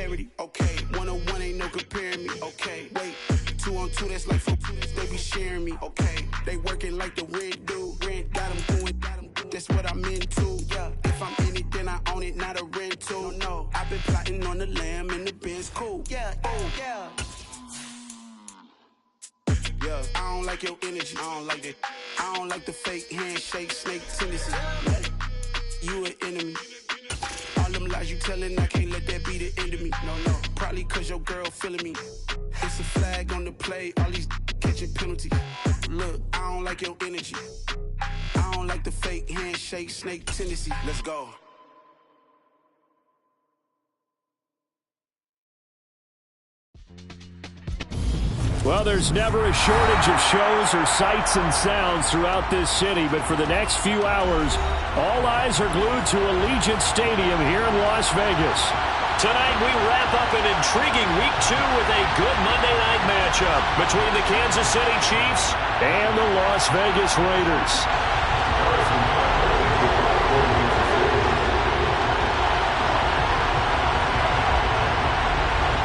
clarity. Okay, 1-on-1 ain't no comparing me. Okay, wait, 2-on-2, that's like 4. They be sharing me. Okay, they working like the rent do. Rent got them going, that's what I'm into. Yeah, if I'm in it, then I own it, not a rental. No, I've been plotting on the lamb and the Benz cool. Yeah, oh, yeah. Yeah, I don't like your energy. I don't like that. I don't like the fake handshake, snake tendency. You an enemy. All them lies you telling, I can't let that be the end of me. No, probably cause your girl feeling me. It's a flag on the play, all these catching penalties. Look, I don't like your energy. I don't like the fake handshake, snake tendency. Let's go. Well, there's never a shortage of shows or sights and sounds throughout this city, but for the next few hours, all eyes are glued to Allegiant Stadium here in Las Vegas. Tonight, we wrap up an intriguing Week 2 with a good Monday night matchup between the Kansas City Chiefs and the Las Vegas Raiders.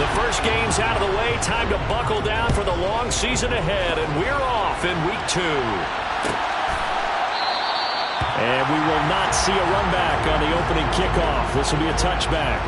The first game's out of the way. Time to buckle down for the long season ahead, and we're off in Week 2. And we will not see a run back on the opening kickoff. This will be a touchback.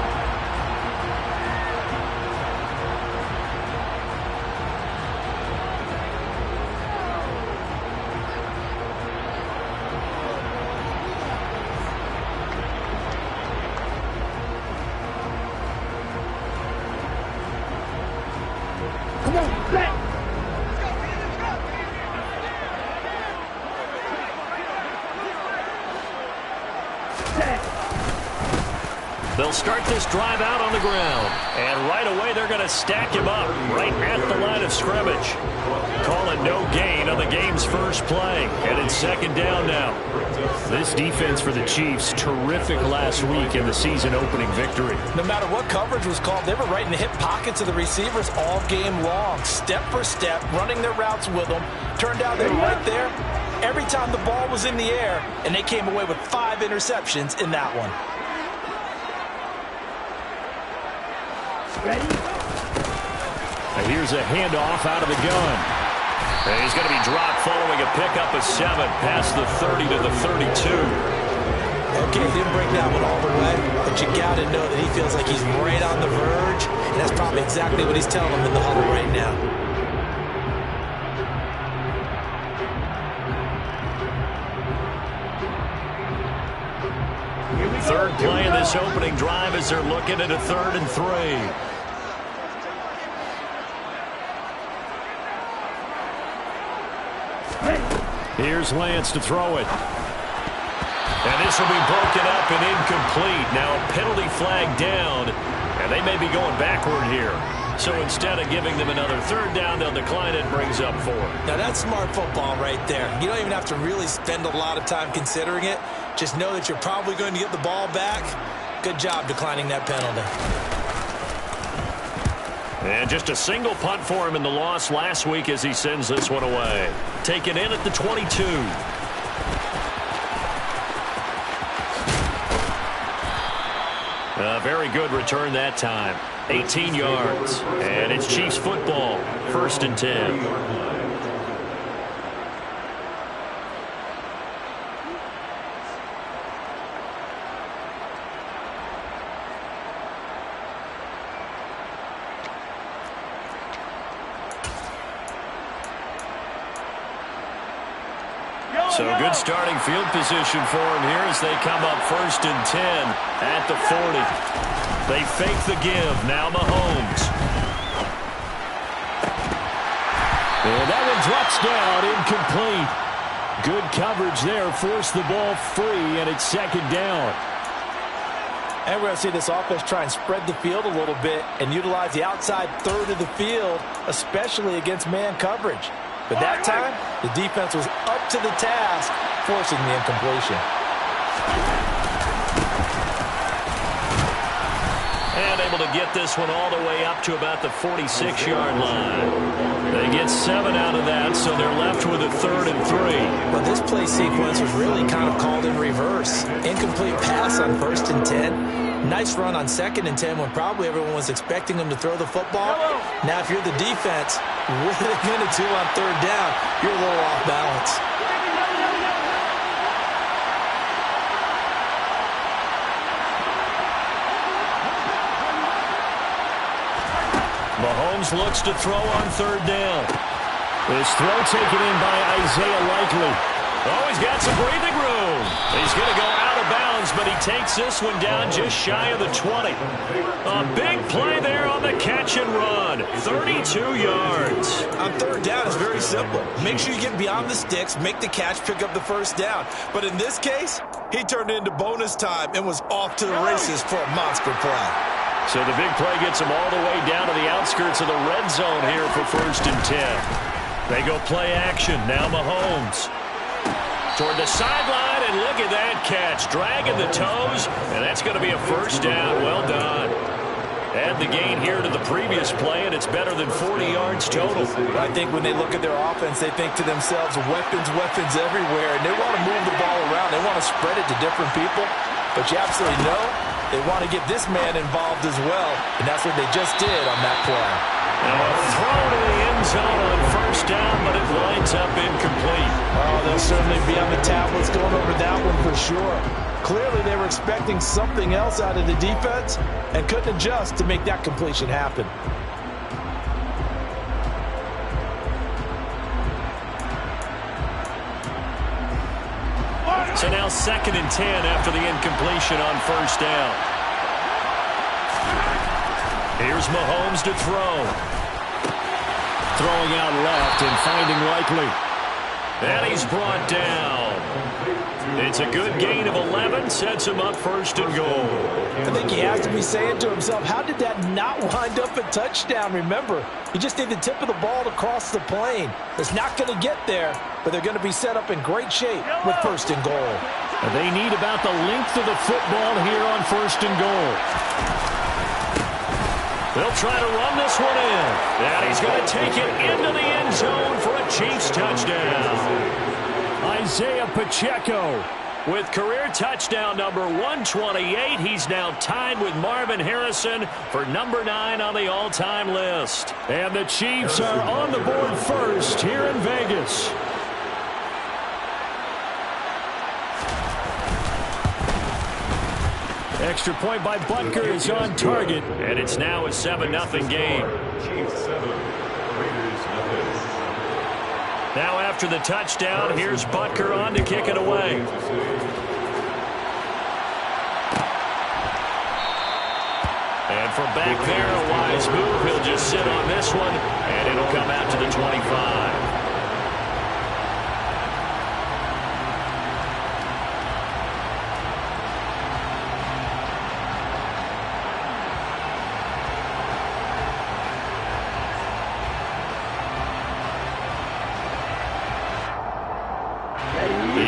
They'll start this drive out on the ground. And right away, they're going to stack him up right at the line of scrimmage. Calling no gain on the game's first play. And it's second down now. This defense for the Chiefs, terrific last week in the season-opening victory. No matter what coverage was called, they were right in the hip pockets of the receivers all game long. Step for step, running their routes with them. Turned out they were right there every time the ball was in the air. And they came away with 5 interceptions in that one. And here's a handoff out of the gun. And he's going to be dropped following a pickup of 7 past the 30 to the 32. Okay, he didn't break that one all the way, but you got to know that he feels like he's right on the verge, and that's probably exactly what he's telling him in the huddle right now. Third play of this opening drive as they're looking at a 3rd and 3. Here's Lance to throw it. And this will be broken up and incomplete. Now a penalty flag down, and they may be going backward here. So instead of giving them another 3rd down, they'll decline it, brings up 4. Now that's smart football right there. You don't even have to really spend a lot of time considering it. Just know that you're probably going to get the ball back. Good job declining that penalty. And just a single punt for him in the loss last week as he sends this one away. Taken in at the 22. A very good return that time. 18 yards. And it's Chiefs football. 1st and 10. So good starting field position for him here as they come up 1st and 10 at the 40. They fake the give. Now Mahomes. And that one drops down, incomplete. Good coverage there, forced the ball free, and it's 2nd down. And we're going to see this offense try and spread the field a little bit and utilize the outside 3rd of the field, especially against man coverage. But that time, the defense was up to the task, forcing the incompletion. And able to get this one all the way up to about the 46-yard line. They get 7 out of that, so they're left with a 3rd and 3. But this play sequence was really kind of called in reverse. Incomplete pass on 1st and 10. Nice run on 2nd and 10 when probably everyone was expecting him to throw the football. Now, if you're the defense, what are they going to do on 3rd down? You're a little off balance. Mahomes looks to throw on 3rd down. This throw taken in by Isaiah Likely. Oh, he's got some breathing room. He's going to go out of bounds, but he takes this one down just shy of the 20. A big play there on the catch and run. 32 yards. On 3rd down, it's very simple. Make sure you get beyond the sticks, make the catch, pick up the 1st down. But in this case, he turned it into bonus time and was off to the races for a monster play. So the big play gets him all the way down to the outskirts of the red zone here for 1st and 10. They go play action. Now Mahomes toward the sideline, and look at that catch. Dragging the toes, and that's going to be a 1st down. Well done. Add the gain here to the previous play, and it's better than 40 yards total. I think when they look at their offense, they think to themselves, weapons, weapons everywhere, and they want to move the ball around. They want to spread it to different people, but you absolutely know they want to get this man involved as well, and that's what they just did on that play. Now a throw to the end zone on 1st down, but it winds up incomplete. Oh, they'll certainly be on the tablets going over that one for sure. Clearly they were expecting something else out of the defense and couldn't adjust to make that completion happen. So now 2nd and 10 after the incompletion on 1st down. Here's Mahomes to throw. Throwing out left and finding Likely. And he's brought down. It's a good gain of 11, sets him up 1st and goal. I think he has to be saying to himself, how did that not wind up a touchdown? Remember, he just need the tip of the ball to cross the plane. It's not going to get there, but they're going to be set up in great shape with 1st and goal. They need about the length of the football here on 1st and goal. They'll try to run this one in. And he's going to take it into the end zone for a Chiefs touchdown. Isaiah Pacheco with career touchdown number 128. He's now tied with Marvin Harrison for number 9 on the all-time list. And the Chiefs are on the board first here in Vegas. Extra point by Butker is on target. And it's now a 7-0 game. Now after the touchdown, here's Butker on to kick it away. And from back there, a wise move. He'll just sit on this one, and it'll come out to the 25.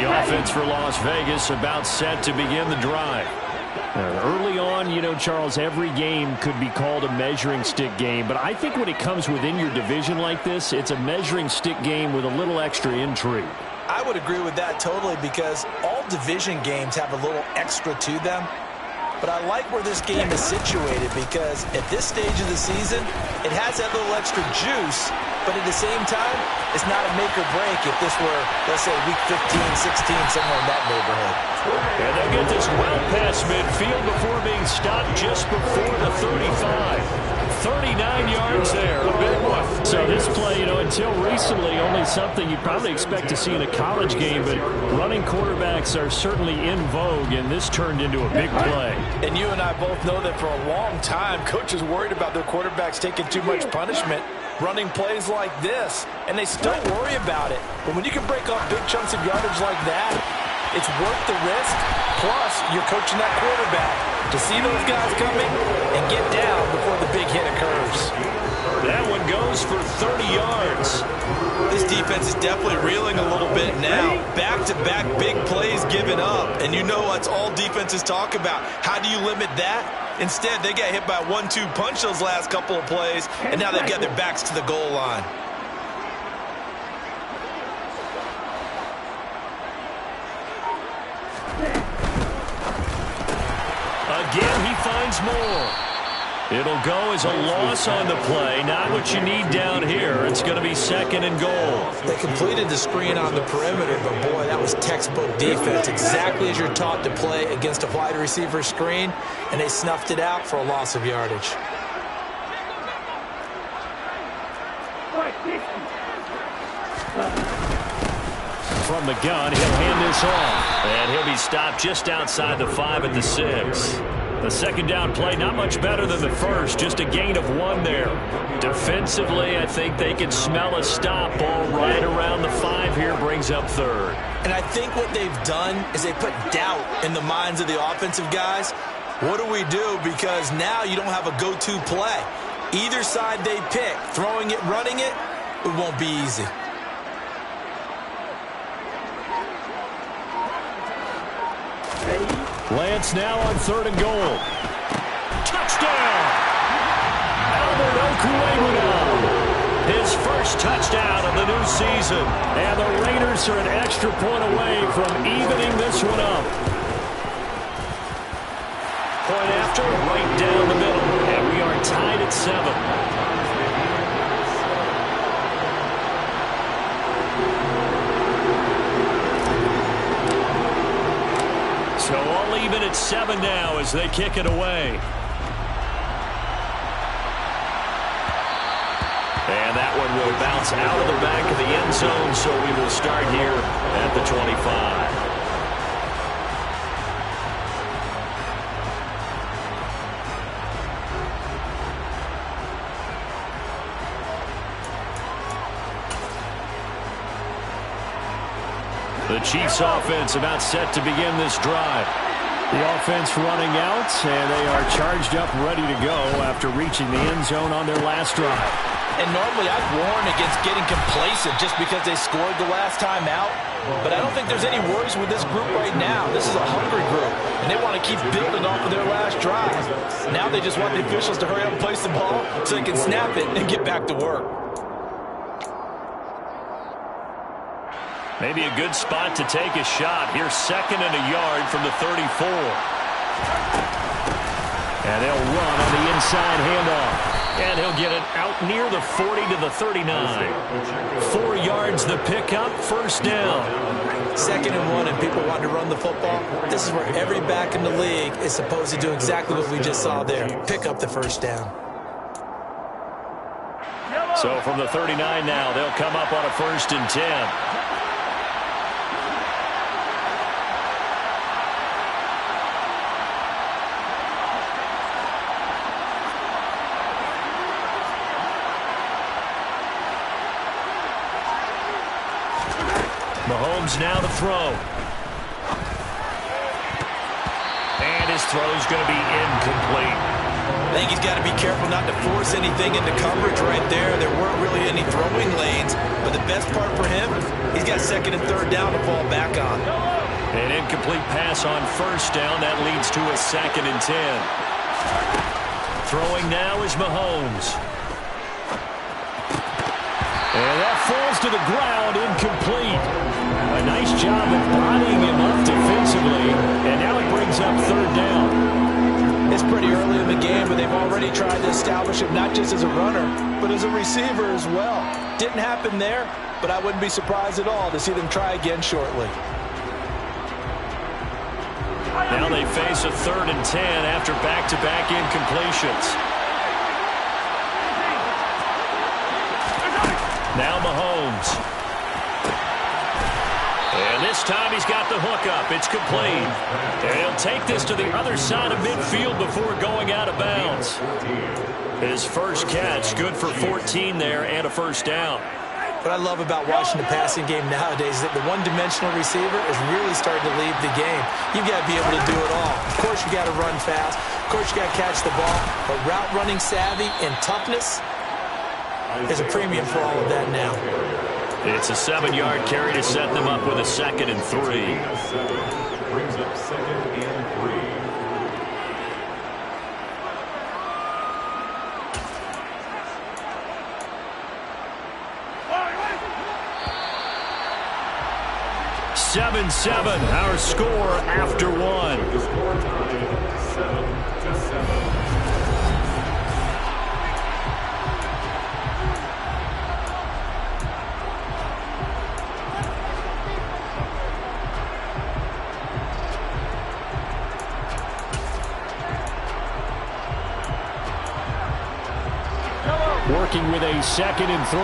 Offense for Las Vegas about set to begin the drive. Early on, you know, Charles, every game could be called a measuring stick game, but I think when it comes within your division like this, it's a measuring stick game with a little extra intrigue. I would agree with that totally because all division games have a little extra to them. But I like where this game is situated because at this stage of the season, it has that little extra juice, but at the same time, it's not a make or break if this were, let's say, week 15, 16, somewhere in that neighborhood. And they'll get this well past midfield before being stopped just before the 35. 39 yards there, a big one. So this play, you know, until recently, only something you probably expect to see in a college game, but running quarterbacks are certainly in vogue, and this turned into a big play. And you and I both know that for a long time, coaches worried about their quarterbacks taking too much punishment, running plays like this, and they still worry about it. But when you can break off big chunks of yardage like that, it's worth the risk, plus you're coaching that quarterback to see those guys coming and get down before the big hit occurs. That one goes for 30 yards. This defense is definitely reeling a little bit now. Back-to-back big plays given up, and you know that's all defenses talk about. How do you limit that? Instead, they got hit by a 1-2 punch those last couple of plays, and now they've got their backs to the goal line. Again, he once more. It'll go as a loss on the play. Not what you need down here. It's going to be second and goal. They completed the screen on the perimeter, but boy, that was textbook defense. Exactly as you're taught to play against a wide receiver screen, and they snuffed it out for a loss of yardage. From the gun, he'll hand this off. And he'll be stopped just outside the 5 at the 6. The second down play, not much better than the first, just a gain of 1 there. Defensively, I think they can smell a stop. Ball right around the 5 here, brings up third. And I think what they've done is they put doubt in the minds of the offensive guys. What do we do? Because now you don't have a go-to play. Either side they pick, throwing it, running it, it won't be easy. Lance now on 3rd and goal. Touchdown! Albert Okwuegbunam. His first touchdown of the new season. And the Raiders are an extra point away from evening this one up. Point after, right down the middle. And we are tied at 7. So all even at 7 now as they kick it away. And that one will bounce out of the back of the end zone, so we will start here at the 25. The Chiefs offense about set to begin this drive. The offense running out, and they are charged up, ready to go after reaching the end zone on their last drive. And normally I'd warn against getting complacent just because they scored the last time out. But I don't think there's any worries with this group right now. This is a hungry group, and they want to keep building off of their last drive. Now they just want the officials to hurry up and place the ball so they can snap it and get back to work. Maybe a good spot to take a shot. Here's 2nd and a yard from the 34. And they'll run on the inside handoff. And he'll get it out near the 40 to the 39. 4 yards the pickup, first down. 2nd and 1, and people want to run the football. This is where every back in the league is supposed to do exactly what we just saw there. Pick up the first down. So from the 39 now, they'll come up on a 1st and 10. Mahomes now to throw. And his throw's going to be incomplete. I think he's got to be careful not to force anything into coverage right there. There weren't really any throwing lanes, but the best part for him, he's got 2nd and 3rd down to fall back on. An incomplete pass on 1st down. That leads to a 2nd and 10. Throwing now is Mahomes. And that falls to the ground, incomplete. A nice job of bodying him up defensively, and now it brings up 3rd down. It's pretty early in the game, but they've already tried to establish him not just as a runner, but as a receiver as well. Didn't happen there, but I wouldn't be surprised at all to see them try again shortly. Now they face a 3rd and 10 after back-to-back incompletions. Now Mahomes. And this time he's got the hookup. It's complete. And he'll take this to the other side of midfield before going out of bounds. His first catch, good for 14 there and a 1st down. What I love about watching the passing game nowadays is that the one-dimensional receiver is really starting to lead the game. You've got to be able to do it all. Of course, you got to run fast. Of course, you got to catch the ball. But route running savvy and toughness, there's a premium for all of that now. It's a 7-yard carry to set them up with a 2nd and 3. Brings up 2nd and 3. Seven, our score after 1. The score time 7-7. working with a 2nd and 3.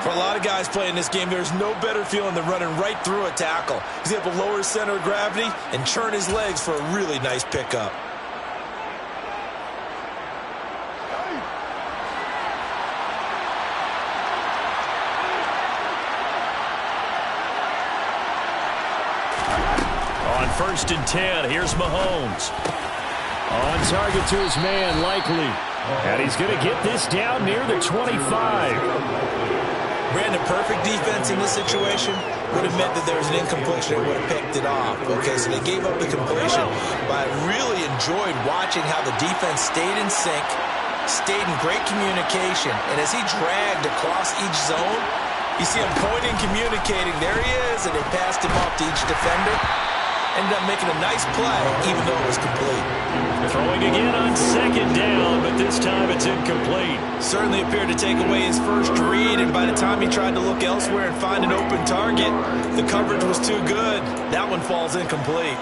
For a lot of guys playing this game, there's no better feeling than running right through a tackle. He's able to lower his center of gravity and churn his legs for a really nice pickup. On 1st and 10, here's Mahomes. On target to his man, Likely. And he's going to get this down near the 25. Brandon, perfect defense in this situation would have meant that there was an incompletion. They would have picked it off. Okay, so they gave up the completion. But I really enjoyed watching how the defense stayed in sync, stayed in great communication. And as he dragged across each zone, you see him pointing, communicating. There he is, and they passed him off to each defender. Ended up making a nice play, even though it was complete. Throwing again on 2nd down, but this time it's incomplete. Certainly appeared to take away his first read, and by the time he tried to look elsewhere and find an open target, the coverage was too good. That one falls incomplete.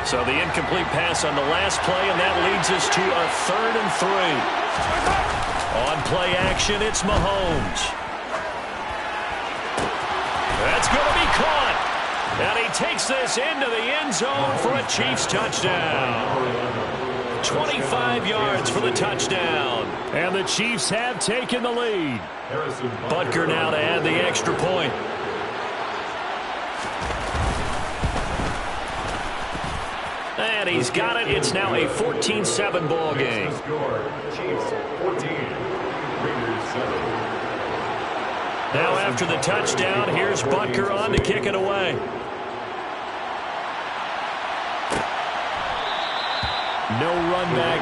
So the incomplete pass on the last play, and that leads us to a 3rd and 3. On play action, it's Mahomes. That's going to be caught. And he takes this into the end zone for a Chiefs touchdown. 25 yards for the touchdown. And the Chiefs have taken the lead. Butker now to add the extra point. And he's got it. It's now a 14-7 ball game. Chiefs 14, Raiders 7. Now after the touchdown, here's Butker on to kick it away. No run back.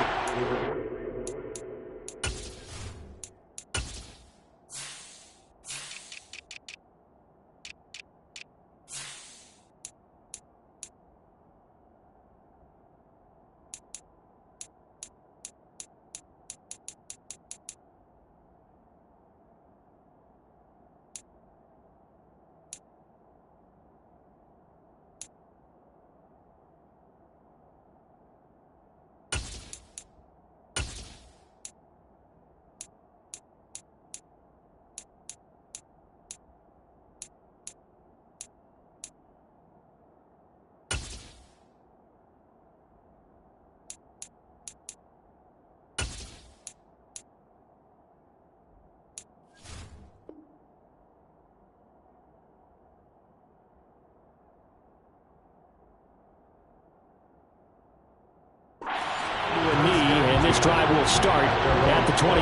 This drive will start at the 25.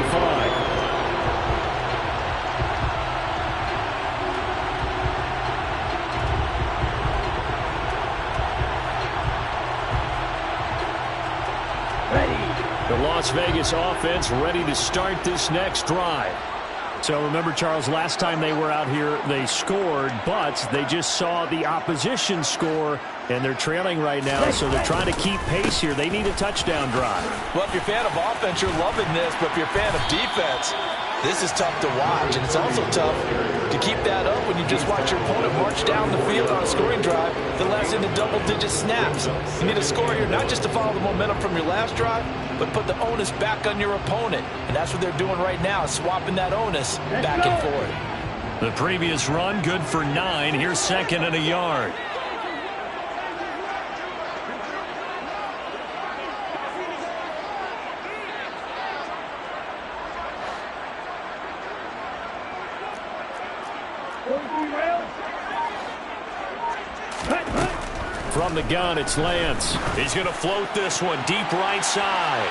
The Las Vegas offense ready to start this next drive. So remember, Charles, last time they were out here, they scored, but they just saw the opposition score, and they're trailing right now, so they're trying to keep pace here. They need a touchdown drive. Well, if you're a fan of offense, you're loving this, but if you're a fan of defense, this is tough to watch, and it's also tough to keep that up when you just watch your opponent march down the field on a scoring drive that lasts into double-digit snaps. You need a score here, not just to follow the momentum from your last drive, but put the onus back on your opponent. And that's what they're doing right now, swapping that onus back and forth. The previous run, good for 9. Here's 2nd and a yard. From the gun, it's Lance. He's going to float this one deep right side.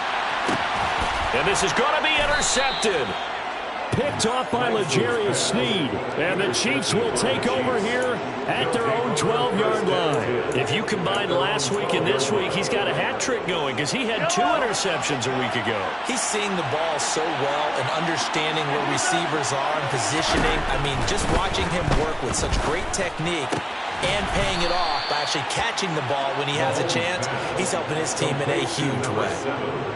And this is going to be intercepted. Picked off by L'Jarius Sneed. And the Chiefs will take over here at their own 12-yard line. If you combine last week and this week, he's got a hat trick going because he had 2 interceptions a week ago. He's seeing the ball so well and understanding where receivers are and positioning. I mean, just watching him work with such great technique, and paying it off by actually catching the ball when he has a chance. He's helping his team in a huge way.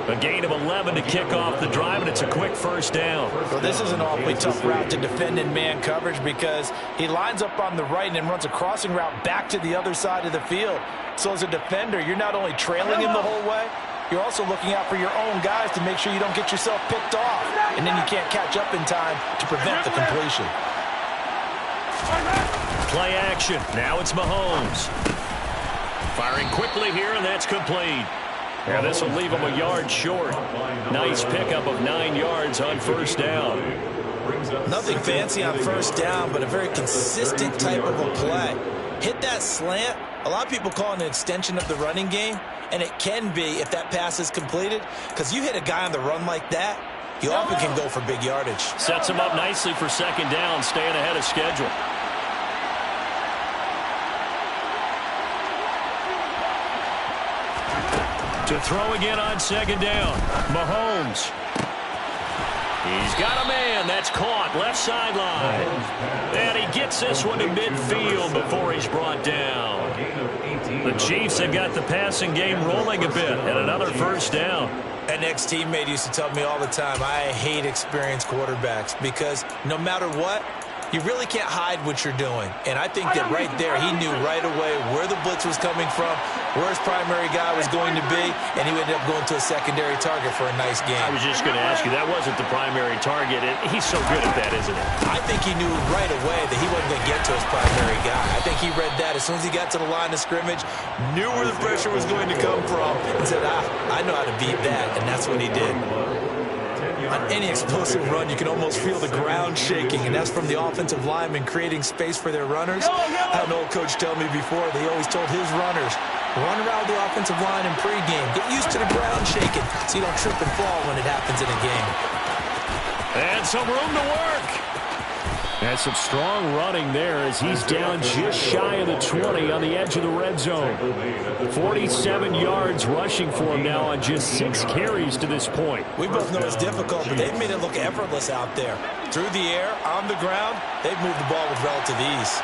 A gain of 11 to kick off the drive, and it's a quick first down. Well, this is an awfully tough route to defend in man coverage because he lines up on the right and then runs a crossing route back to the other side of the field. So as a defender, you're not only trailing him the whole way, you're also looking out for your own guys to make sure you don't get yourself picked off. And then you can't catch up in time to prevent the completion. Play action. Now it's Mahomes. Firing quickly here, and that's complete. Yeah, this will leave him a yard short. Nice pickup of 9 yards on first down. Nothing fancy on first down, but a very consistent type of a play. Hit that slant. A lot of people call it an extension of the running game, and it can be if that pass is completed, because you hit a guy on the run like that, you often can go for big yardage. Sets him up nicely for second down, staying ahead of schedule. To throw again on second down, Mahomes. He's got a man. That's caught. Left sideline. And he gets this one to midfield before he's brought down. The Chiefs have got the passing game rolling a bit, and another first down. An ex-teammate used to tell me all the time, I hate experienced quarterbacks because no matter what, you really can't hide what you're doing. And I think that right there, he knew right away where the blitz was coming from, where his primary guy was going to be, and he ended up going to a secondary target for a nice game. I was just going to ask you, that wasn't the primary target. He's so good at that, isn't he? I think he knew right away that he wasn't going to get to his primary guy. I think he read that as soon as he got to the line of scrimmage, knew where the pressure was going to come from, and said, I know how to beat that, and that's what he did. On any explosive run, you can almost feel the ground shaking, and that's from the offensive linemen creating space for their runners. I had an old coach tell me before, they always told his runners, run around the offensive line in pregame. Get used to the ground shaking so you don't trip and fall when it happens in a game. And some room to work. And some strong running there as he's down just shy of the 20 on the edge of the red zone. 47 yards rushing for him now on just 6 carries to this point. We both know it's difficult, but they've made it look effortless out there. Through the air, on the ground, they've moved the ball with relative ease.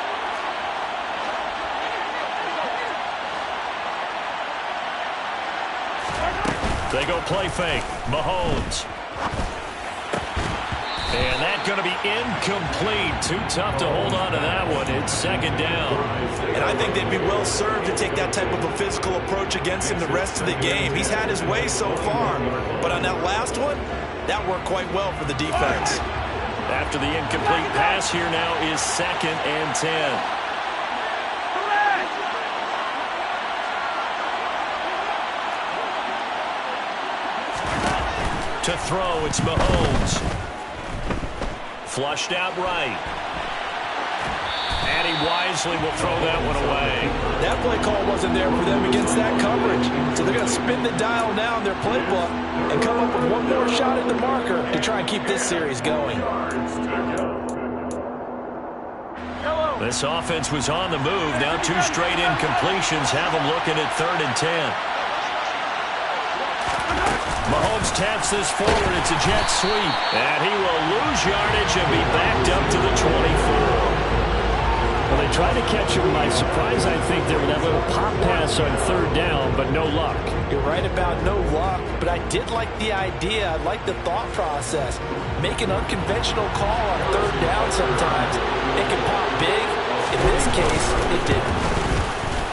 They go play fake. Mahomes. And that's going to be incomplete. Too tough to hold on to that one. It's second down. And I think they'd be well served to take that type of a physical approach against him the rest of the game. He's had his way so far. But on that last one, that worked quite well for the defense. After the incomplete pass, here now is second and 10. To throw, it's Mahomes. Flushed out right. And he wisely will throw that one away. That play call wasn't there for them against that coverage. So they're going to spin the dial now in their playbook and come up with one more shot at the marker to try and keep this series going. This offense was on the move. Now 2 straight incompletions have them looking at 3rd and 10. Mahomes taps this forward. It's a jet sweep. And he will lose yardage and be backed up to the 24. Well, they tried to catch him by surprise, I think, there with that little pop pass on 3rd down, but no luck. You're right about no luck, but I did like the idea. I like the thought process. Make an unconventional call on 3rd down sometimes. It can pop big. In this case, it didn't.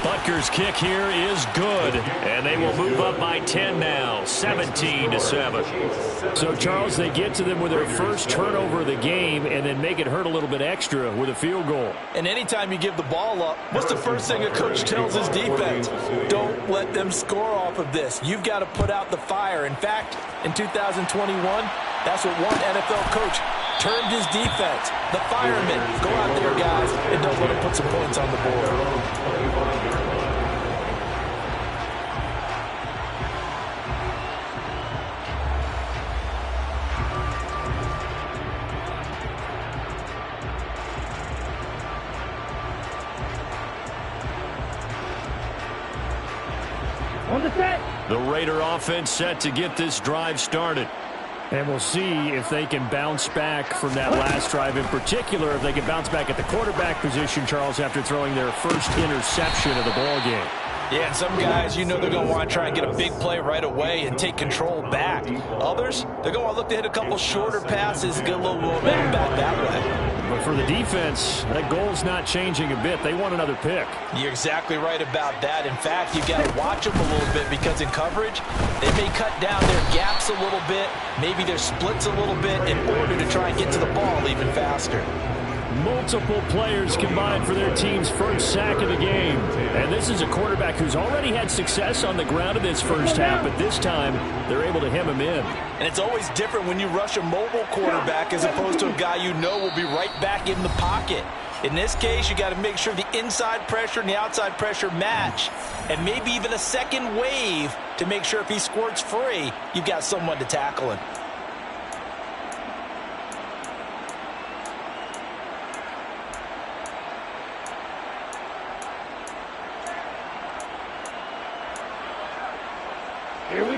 Butker's kick here is good, and they will move up by 10 now, 17-7. So, Charles, they get to them with their first turnover of the game and then make it hurt a little bit extra with a field goal. And anytime you give the ball up, what's the first thing a coach tells his defense? Don't let them score off of this. You've got to put out the fire. In fact, in 2021, that's what one NFL coach termed his defense. The firemen. Go out there, guys, and don't let them put some points on the board. The Raider offense set to get this drive started. And we'll see if they can bounce back from that last drive, in particular, if they can bounce back at the quarterback position, Charles, after throwing their first interception of the ball game. Yeah, and some guys, you know they're going to want to try and get a big play right away and take control back. Others, they're going to look to hit a couple shorter passes, get a little momentum back that way. But for the defense, that goal's not changing a bit. They want another pick. You're exactly right about that. In fact, you've got to watch them a little bit because in coverage, they may cut down their gaps a little bit, maybe their splits a little bit in order to try and get to the ball even faster. Multiple players combined for their team's first sack of the game. And this is a quarterback who's already had success on the ground in this first half, but this time they're able to hem him in. And it's always different when you rush a mobile quarterback as opposed to a guy you know will be right back in the pocket. In this case, you got to make sure the inside pressure and the outside pressure match, and maybe even a second wave to make sure if he squirts free, you've got someone to tackle him.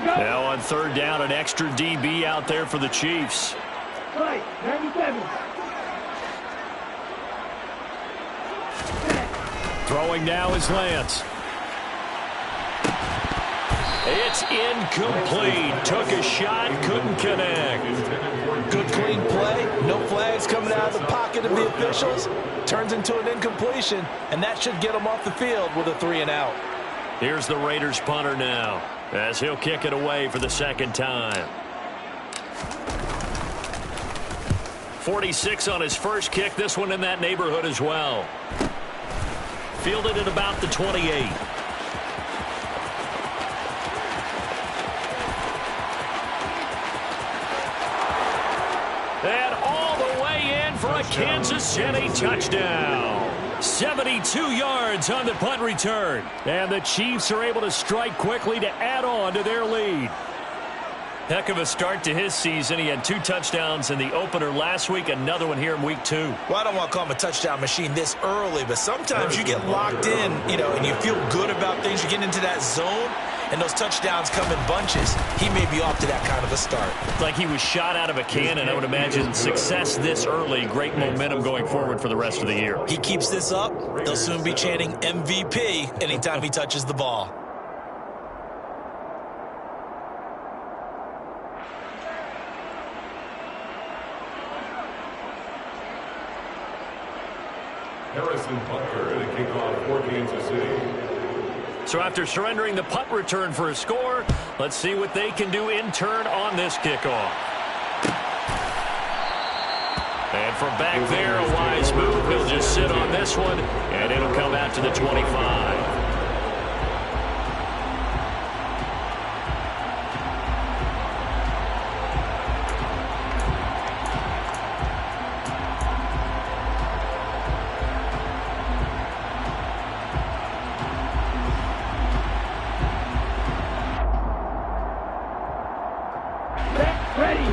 Now on third down, an extra DB out there for the Chiefs. Right, 97. Throwing now is Lance. It's incomplete. Took a shot, couldn't connect. Good clean play. No flags coming out of the pocket of the officials. Turns into an incompletion, and that should get them off the field with a 3-and-out. Here's the Raiders punter now, as he'll kick it away for the second time. 46 on his first kick. This one in that neighborhood as well. Fielded at about the 28. And all the way in for a Kansas City touchdown. 72 yards on the punt return. And the Chiefs are able to strike quickly to add on to their lead. Heck of a start to his season. He had 2 touchdowns in the opener last week, another one here in week 2. Well, I don't want to call him a touchdown machine this early, but sometimes you get locked in, and you feel good about things. You get into that zone, and those touchdowns come in bunches. He may be off to that kind of a start. Like he was shot out of a cannon. I would imagine success this early, great momentum going forward for the rest of the year. He keeps this up, they'll soon be chanting MVP anytime he touches the ball. Harrison Butker at a kickoff for Kansas City. So after surrendering the punt return for a score, let's see what they can do in turn on this kickoff. And from back there, a wise move. He'll just sit on this one, and it'll come out to the 25.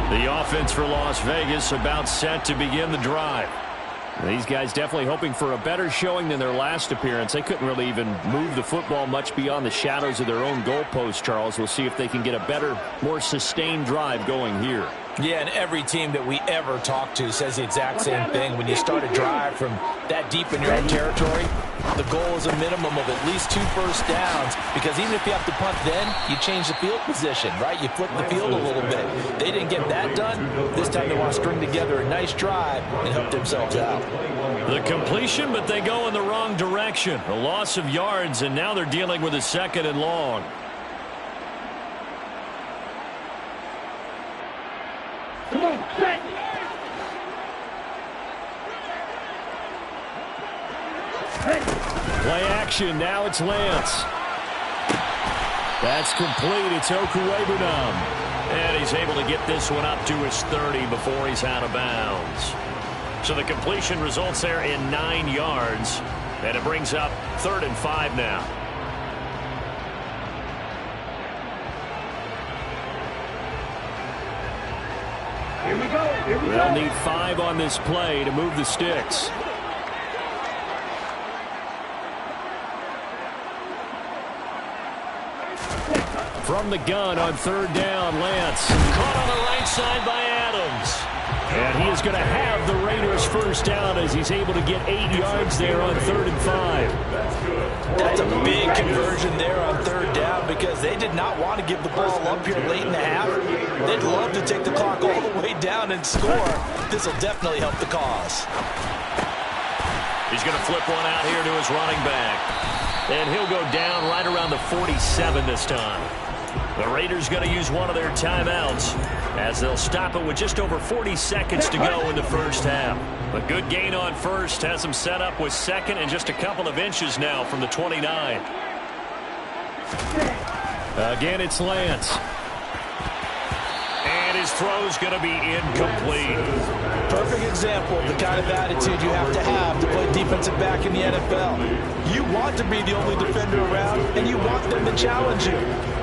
The offense for Las Vegas about set to begin the drive. These guys definitely hoping for a better showing than their last appearance. They couldn't really even move the football much beyond the shadows of their own goalpost, Charles. We'll see if they can get a better, more sustained drive going here. Yeah, and every team that we ever talk to says the exact same thing. When you start a drive from that deep in your own territory, the goal is a minimum of at least 2 first downs, because even if you have to punt then, you change the field position, right? You flip the field a little bit. They didn't get that done. This time they want to string together a nice drive and help themselves out. The completion, but they go in the wrong direction. A loss of yards, and now they're dealing with a 2nd and long. Come on, set. Play action. Now it's Lance. That's complete. It's Okuwebunam. And he's able to get this one up to his 30 before he's out of bounds. So the completion results there in 9 yards. And it brings up 3rd and 5 now. Here we go. Here we They'll go. need 5 on this play to move the sticks. From the gun on third down, Lance. Caught on the right side by Adams. And he is going to have the Raiders first down as he's able to get 8 yards there on 3rd and 5. That's a big conversion there on third down because they did not want to give the ball up here late in the half. They'd love to take the clock all the way down and score. This will definitely help the cause. He's going to flip one out here to his running back. And he'll go down right around the 47 this time. The Raiders going to use one of their timeouts as they'll stop it with just over 40 seconds to go in the first half. A good gain on first has them set up with second and just a couple of inches now from the 29. Again, it's Lance. And his throw's going to be incomplete. Perfect example of the kind of attitude you have to play defensive back in the NFL. You want to be the only defender around, and you want them to challenge you.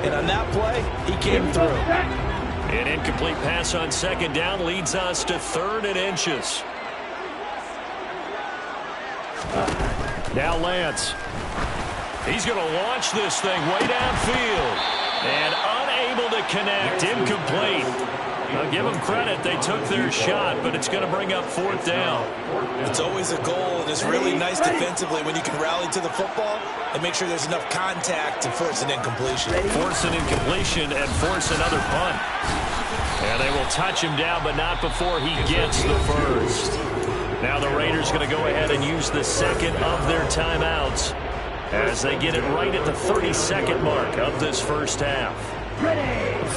And on that play, he came through. An incomplete pass on second down leads us to 3rd and inches. Now Lance. He's going to launch this thing way downfield. And unable to connect. Incomplete. I'll give them credit. They took their shot, but it's going to bring up 4th down. It's always a goal, and it's really nice defensively when you can rally to the football and make sure there's enough contact to force an incompletion. Force an incompletion and force another punt. And they will touch him down, but not before he gets the first. Now the Raiders going to go ahead and use the second of their timeouts as they get it right at the 32nd mark of this first half.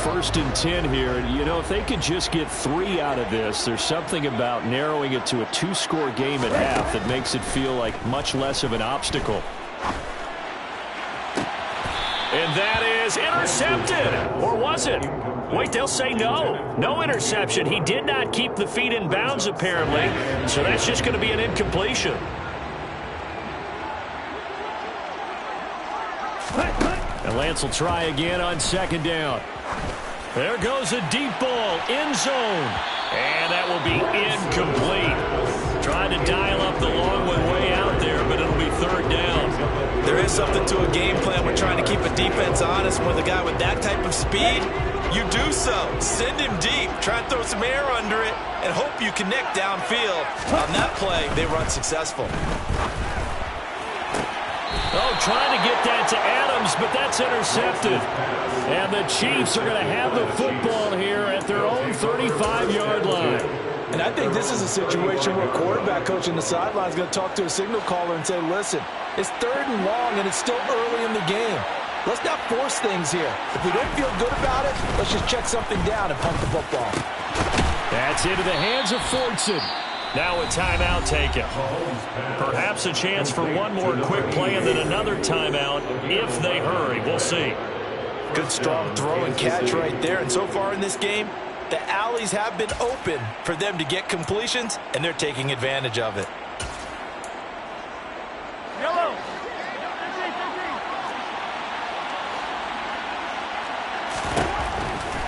1st and 10 here. And, you know, if they could just get 3 out of this, there's something about narrowing it to a 2-score game at half that makes it feel like much less of an obstacle. And that is intercepted. Or was it? Wait, they'll say no. No interception. He did not keep the feet in bounds, apparently. So that's just going to be an incompletion. And Lance will try again on 2nd down. There goes a deep ball, end zone. And that will be incomplete. Tried to dial up the long one way out there, but it'll be 3rd down. There is something to a game plan with trying to keep a defense honest. With a guy with that type of speed, you do so. Send him deep. Try and throw some air under it and hope you connect downfield. On that play, they run successful. Oh, trying to get that to Adams, but that's intercepted. And the Chiefs are going to have the football here at their own 35-yard line. And I think this is a situation where a quarterback coach in the sideline is going to talk to a signal caller and say, listen, it's 3rd and long and it's still early in the game. Let's not force things here. If we don't feel good about it, let's just check something down and pump the football. That's into the hands of Fortson. Now a timeout taken. Perhaps a chance for one more quick play and then another timeout if they hurry. We'll see. Good strong throw and catch right there. And so far in this game, the alleys have been open for them to get completions, and they're taking advantage of it.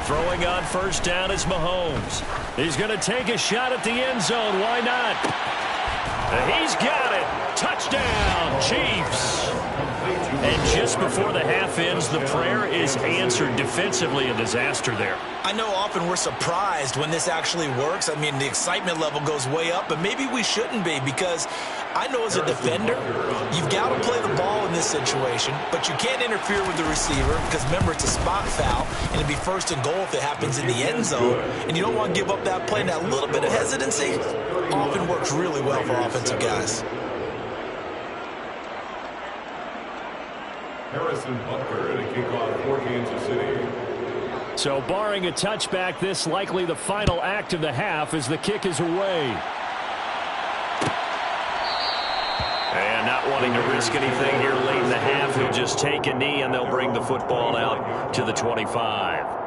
Throwing on first down is Mahomes. He's going to take a shot at the end zone. Why not? He's got it. Touchdown, Chiefs. And just before the half ends, the prayer is answered. Defensively, a disaster there. I know often we're surprised when this actually works. I mean, the excitement level goes way up, but maybe we shouldn't be, because I know as a defender, you've got to play the ball in this situation, but you can't interfere with the receiver because, remember, it's a spot foul, and it'd be 1st and goal if it happens in the end zone, and you don't want to give up that play. And that little bit of hesitancy often works really well for offensive guys. Harrison Butker at a kickoff for Kansas City. So barring a touchback, this likely the final act of the half as the kick is away. And not wanting to risk anything here late in the half, he'll just take a knee and they'll bring the football out to the 25.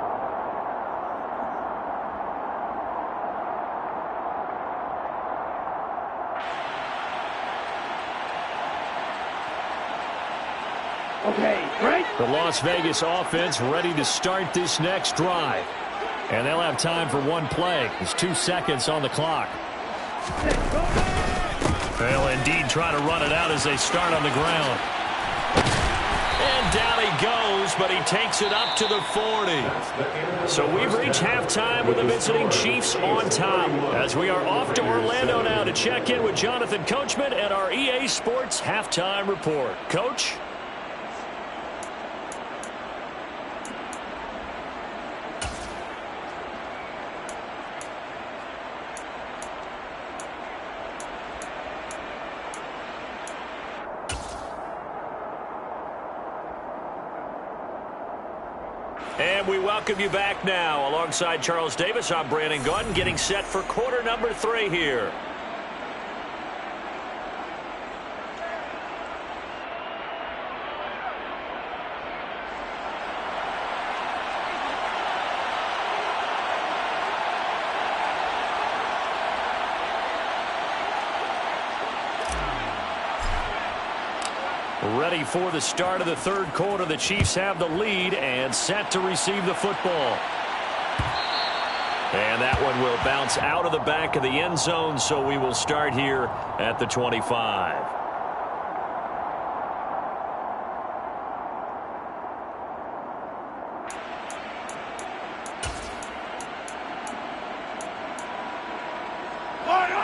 Okay, right? The Las Vegas offense ready to start this next drive. And they'll have time for one play. There's 2 seconds on the clock. They'll indeed try to run it out as they start on the ground. And down he goes, but he takes it up to the 40. So we've reached halftime with the visiting Chiefs on top, as we are off to Orlando now to check in with Jonathan Coachman and our EA Sports Halftime Report. Coach? And we welcome you back now. Alongside Charles Davis, I'm Brandon Gunn, getting set for quarter number 3 here. Ready for the start of the third quarter. The Chiefs have the lead and set to receive the football. And that one will bounce out of the back of the end zone, so we will start here at the 25.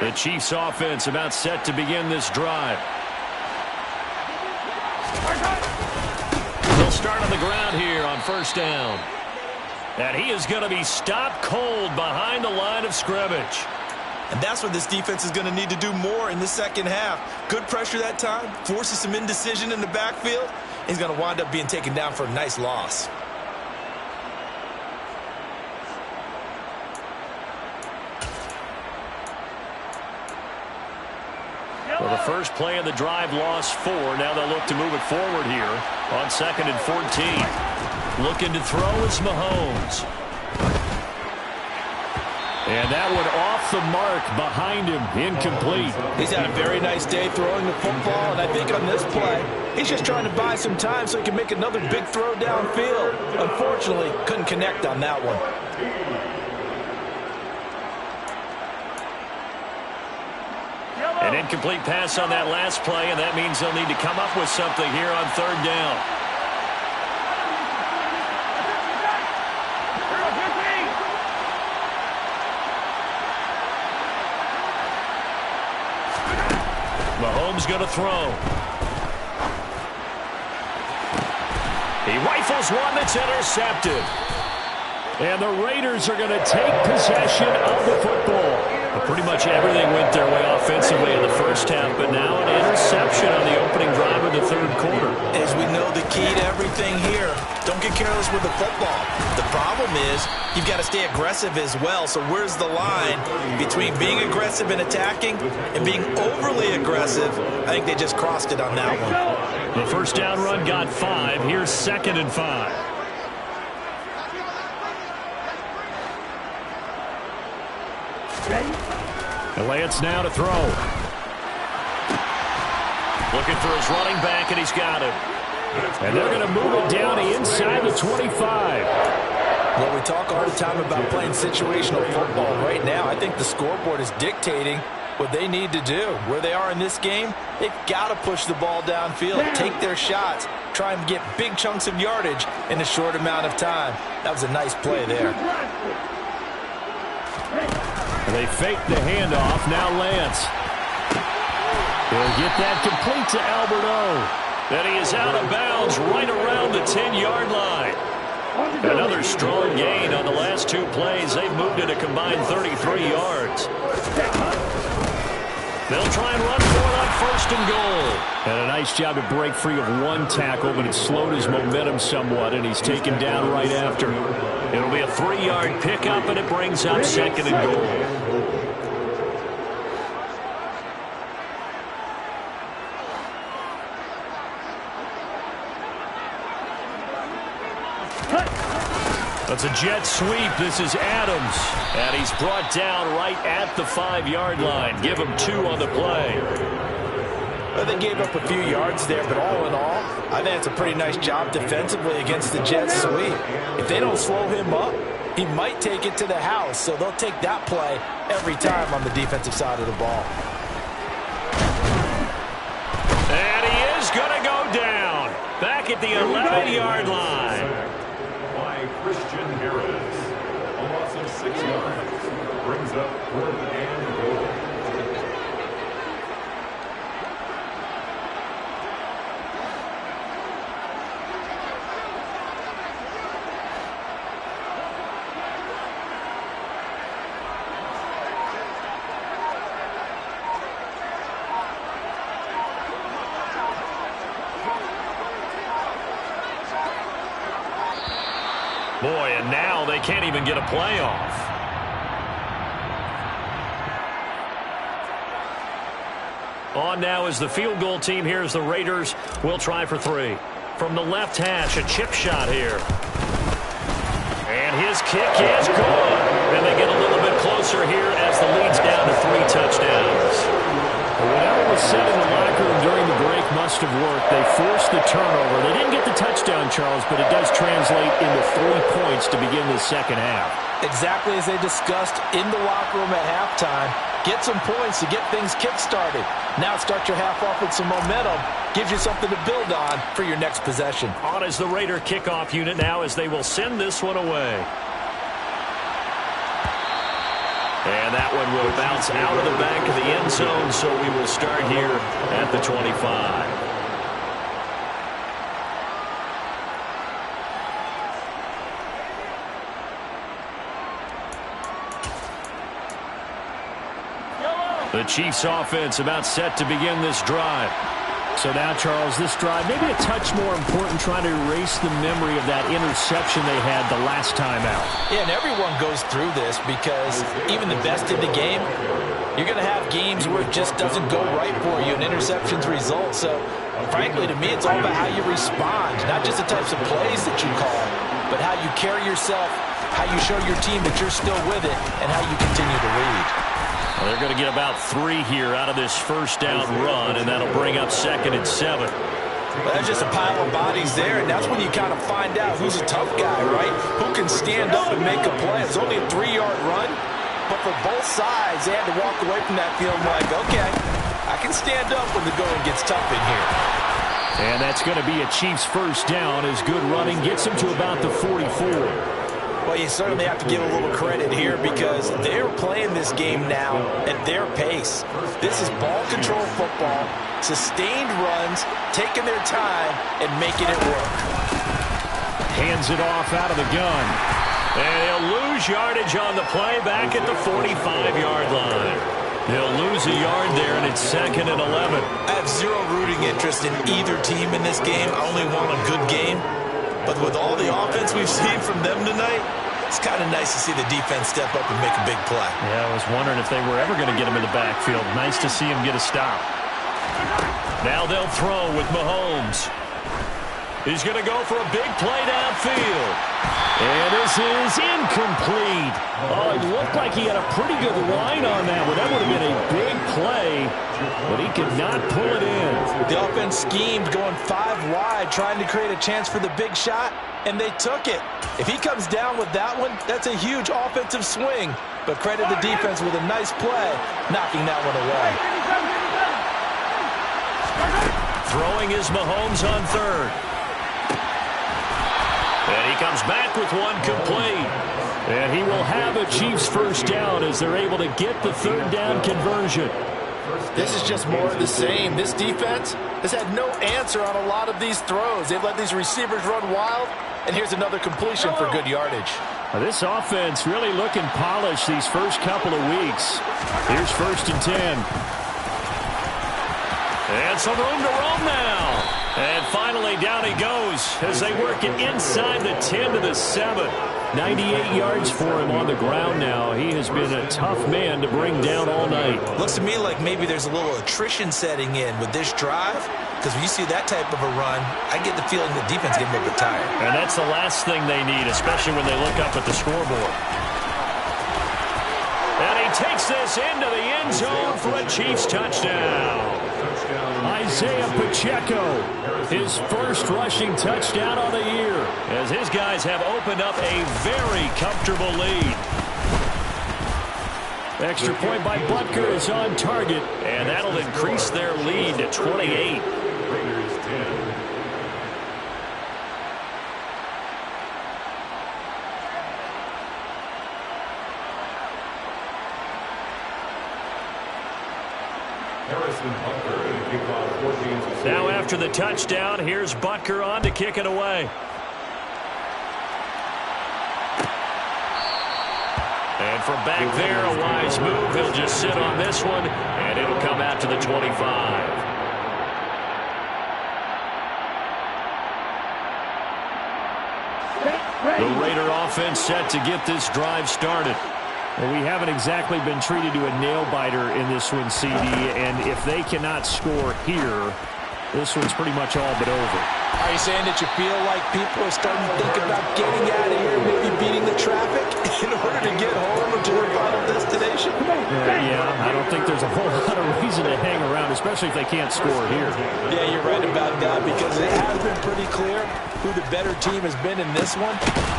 The Chiefs offense about set to begin this drive. They'll start on the ground here on first down. And he is going to be stopped cold behind the line of scrimmage. And that's what this defense is going to need to do more in the second half. Good pressure that time, forces some indecision in the backfield. He's going to wind up being taken down for a nice loss. Well, the first play of the drive lost 4. Now they'll look to move it forward here on 2nd and 14. Looking to throw is Mahomes. And that one off the mark behind him, incomplete. He's had a very nice day throwing the football, and I think on this play, he's just trying to buy some time so he can make another big throw downfield. Unfortunately, couldn't connect on that one. An incomplete pass on that last play, and that means they'll need to come up with something here on third down. Mahomes going to throw. He rifles one that's intercepted. And the Raiders are going to take possession of the football. Pretty much everything went their way offensively in the first half, but now an interception on the opening drive of the third quarter. As we know, the key to everything here, don't get careless with the football. The problem is you've got to stay aggressive as well. So where's the line between being aggressive and attacking and being overly aggressive? I think they just crossed it on that one. The first down run got 5. Here's 2nd and 5. Lance now to throw. Looking for his running back, and he's got him. And they're going to move it down inside the 25. Well, we talk all the time about playing situational football. Right now, I think the scoreboard is dictating what they need to do. Where they are in this game, they've got to push the ball downfield, take their shots, try and get big chunks of yardage in a short amount of time. That was a nice play there. They fake the handoff. Now Lance. He'll get that complete to Albert O. And he is out of bounds right around the 10-yard line. Another strong gain on the last 2 plays. They've moved it a combined 33 yards. They'll try and run for it on 1st and goal. And a nice job to break free of 1 tackle, but it slowed his momentum somewhat, and he's taken down right after. It'll be a 3-yard pickup, and it brings up 2nd and goal. That's a jet sweep. This is Adams. And he's brought down right at the 5-yard line. Give him 2 on the play. Well, they gave up a few yards there, but all in all, I think it's a pretty nice job defensively against the jet sweep. If they don't slow him up, he might take it to the house. So they'll take that play every time on the defensive side of the ball. And he is going to go down. Back at at the 11-yard line. By Christian Harris. A loss of 6 yards. Brings up 4th and goal. Boy, and now they can't even get a play off. On now is the field goal team. Here's the Raiders. Will try for 3. From the left hash, a chip shot here. And his kick is good. And they get a little bit closer here as the lead's down to 3 touchdowns. Whatever was said in the locker room during the break must have worked. They forced the turnover. They didn't get the touchdown, Charles, but it does translate into 3 points to begin the second half. Exactly as they discussed in the locker room at halftime. Get some points to get things kick-started. Now start your half off with some momentum. Gives you something to build on for your next possession. On is the Raider kickoff unit now as they will send this one away. And that one will bounce out of the back of the end zone, so we will start here at the 25. The Chiefs offense about set to begin this drive. So now, Charles, this drive, maybe a touch more important, trying to erase the memory of that interception they had the last time out. Yeah, and everyone goes through this because even the best in the game, you're going to have games where it just doesn't go right for you and interceptions result. So, frankly, to me, it's all about how you respond, not just the types of plays that you call, but how you carry yourself, how you show your team that you're still with it, and how you continue to lead. Well, they're going to get about 3 here out of this first down run, and that'll bring up 2nd and 7. Well, that's just a pile of bodies there, and that's when you kind of find out who's a tough guy, right? Who can stand up and make a play. It's only a 3-yard run, but for both sides, they had to walk away from that feeling like, okay, I can stand up when the going gets tough in here. And that's going to be a Chiefs first down as good running gets them to about the 44. Well, you certainly have to give a little credit here because they're playing this game now at their pace. This is ball control football, sustained runs, taking their time, and making it work. Hands it off out of the gun. And he'll lose yardage on the play back at the 45-yard line. He'll lose a yard there, and it's 2nd and 11. I have zero rooting interest in either team in this game. I only want a good game. But with all the offense we've seen from them tonight, it's kind of nice to see the defense step up and make a big play. Yeah, I was wondering if they were ever going to get him in the backfield. Nice to see him get a stop. Now they'll throw with Mahomes. He's going to go for a big play downfield. And this is incomplete. Oh, it looked like he had a pretty good line on that one. That would have been a big play, but he could not pull it in. The offense schemed going 5 wide, trying to create a chance for the big shot, and they took it. If he comes down with that one, that's a huge offensive swing. But credit the defense with a nice play, knocking that one away. Throwing is Mahomes on 3rd. And he comes back with one complete. And he will have a Chiefs first down as they're able to get the 3rd down conversion. This is just more of the same. This defense has had no answer on a lot of these throws. They've let these receivers run wild, and here's another completion for good yardage. Now, this offense really looking polished these first couple of weeks. Here's 1st and 10. And some room to roam now. And finally, down he goes as they work it inside the 10 to the 7. 98 yards for him on the ground now. He has been a tough man to bring down all night. Looks to me like maybe there's a little attrition setting in with this drive, because when you see that type of a run, I get the feeling the defense getting a little bit tired. And that's the last thing they need, especially when they look up at the scoreboard. And he takes this into the end zone for a Chiefs touchdown. Isaiah Pacheco, his first rushing touchdown on the year, as his guys have opened up a very comfortable lead. Extra point by Butker is on target, and that'll increase their lead to 28. Harrison Butker to kick off for Kansas City. Now after the touchdown, here's Butker on to kick it away. And from back there, a wise move. He'll just sit on this one, and it'll come out to the 25. The Raider offense set to get this drive started. Well, we haven't exactly been treated to a nail-biter in this one, CD, and if they cannot score here, this one's pretty much all but over. Are you saying that you feel like people are starting to think about getting out of here, maybe beating the traffic in order to get home or to their final destination? Yeah, I don't think there's a whole lot of reason to hang around, especially if they can't score here. Yeah, you're right about that, because it has been pretty clear who the better team has been in this one.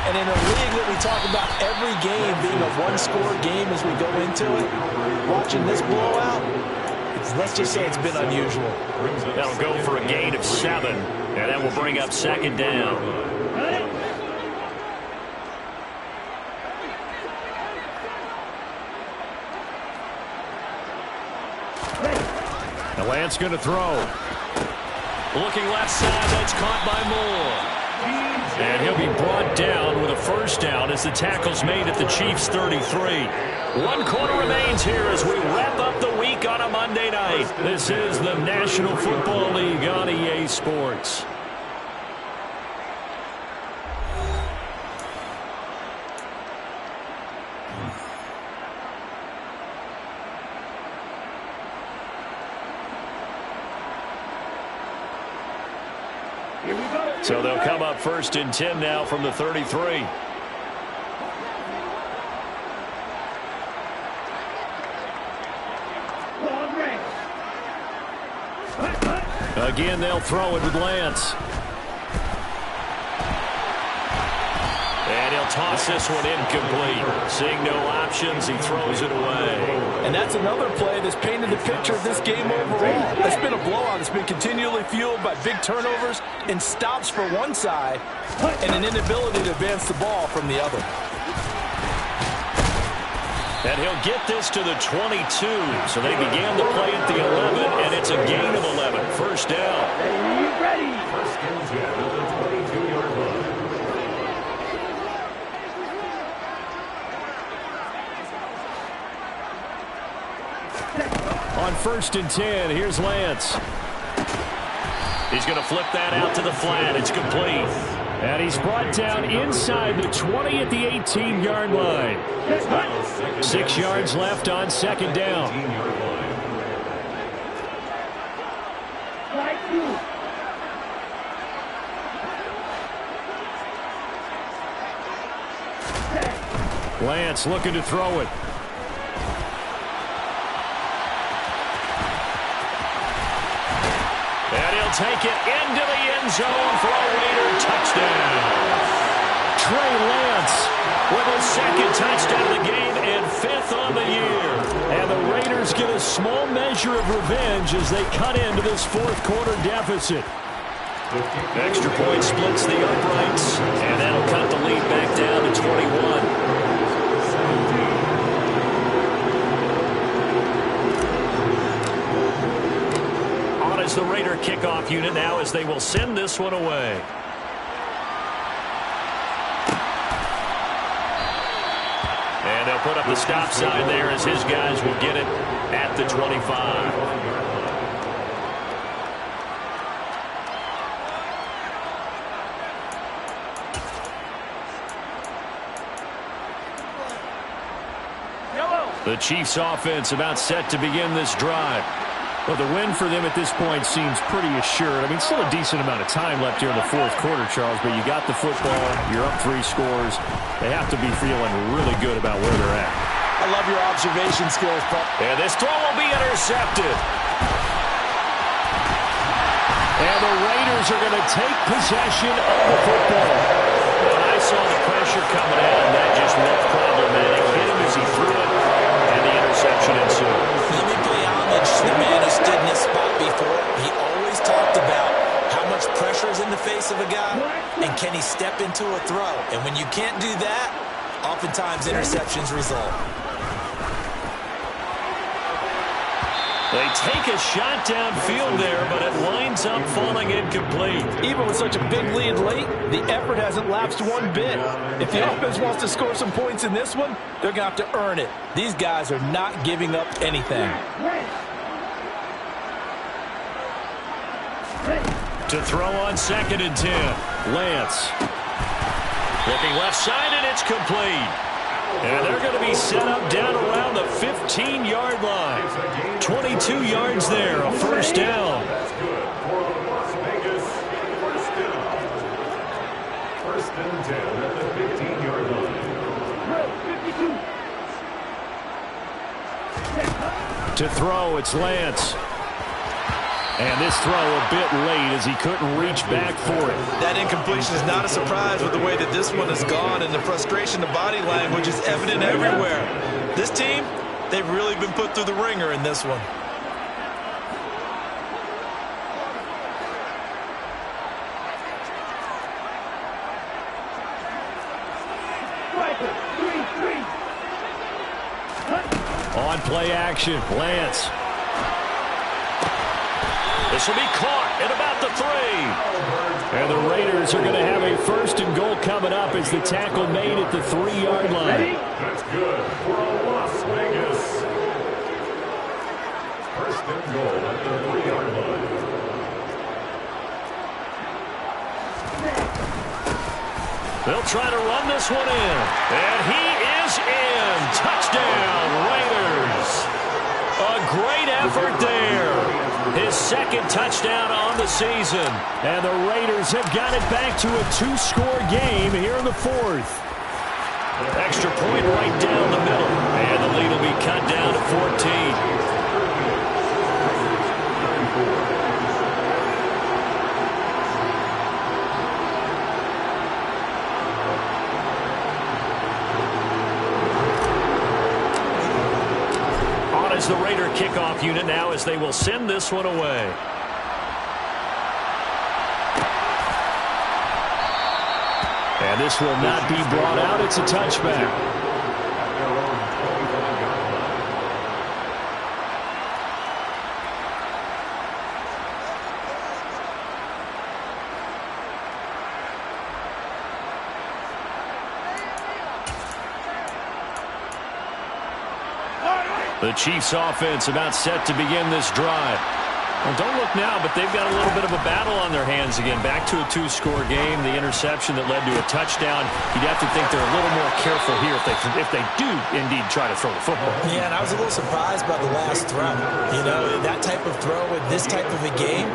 And in a league that we talk about every game being a one-score game as we go into it, watching this blowout, let's just say it's been unusual. That'll go for a gain of 7, and that will bring up second down. Now Lance going to throw. Looking left side, that's caught by Moore. And he'll be brought down with a first down as the tackle's made at the Chiefs' 33. 1 quarter remains here as we wrap up the week on a Monday night. This is the National Football League on EA Sports. So they'll come up 1st and 10 now from the 33. Again, they'll throw it with Lance. And he'll toss this one incomplete. Seeing no options, he throws it away. And that's another play that's painted the picture of this game overall. It's been a blowout. It's been continually fueled by big turnovers and stops for one side and an inability to advance the ball from the other. And he'll get this to the 22. So they began the play at the 11, and it's a gain of 11. First down. Ready. First and 10 at the 22-yard line. On 1st and 10, here's Lance. He's going to flip that out to the flat. It's complete. And he's brought down inside the 20 at the 18-yard line. 6 yards left on second down. Lance looking to throw it. And he'll take it into the end zone for a Raider touchdown. Trey Lance with his 2nd touchdown of the game and 5th on the year. And the Raiders get a small measure of revenge as they cut into this 4th quarter deficit. Extra point splits the uprights, and that'll cut the lead back down to 21. Is the Raider kickoff unit now as they will send this one away. And they'll put up the stop sign there as his guys will get it at the 25. The Chiefs offense about set to begin this drive. Well, the win for them at this point seems pretty assured. I mean, still a decent amount of time left here in the 4th quarter, Charles, but you got the football, you're up 3 scores. They have to be feeling really good about where they're at. I love your observation skills, Paul. And this throw will be intercepted. And the Raiders are going to take possession of the football. When I saw the pressure coming at him, that just looked problematic. Hit him as he threw it, and the interception ensued. Let me play homage to the man who stood in this spot before. He always talked about how much pressure is in the face of a guy, and can he step into a throw. And when you can't do that, oftentimes interceptions result. They take a shot downfield there, but it winds up falling incomplete. Even with such a big lead late, the effort hasn't lapsed one bit. If the offense wants to score some points in this one, they're going to have to earn it. These guys are not giving up anything. To throw on 2nd and 10. Lance. Looking left side, and it's complete. And they're going to be set up down around the 15-yard line. 22 yards there, a first down. That's good for Las Vegas. First and 10 at the 15-yard line. To throw, it's Lance. And this throw a bit late as he couldn't reach back for it. That incompletion is not a surprise with the way that this one has gone, and the frustration, the body language is evident everywhere. This team, they've really been put through the ringer in this one. On play action, Lance. This will be caught at about the 3. And the Raiders are going to have a 1st and goal coming up as the tackle made at the 3-yard line. That's good for Las Vegas. First and goal at the 3-yard line. They'll try to run this one in. And he is in. Touchdown, Raiders. A great effort there. His 2nd touchdown on the season. And the Raiders have got it back to a 2-score game here in the 4th. Extra point right down the middle. And the lead will be cut down to 14. As the Raider kickoff unit now as they will send this one away. And this will not be brought out. It's a touchback. The Chiefs offense about set to begin this drive. Well, don't look now, but they've got a little bit of a battle on their hands again. Back to a 2-score game. The interception that led to a touchdown. You'd have to think they're a little more careful here if they do indeed try to throw the football. Yeah, and I was a little surprised by the last throw. You know, that type of throw in this type of a game,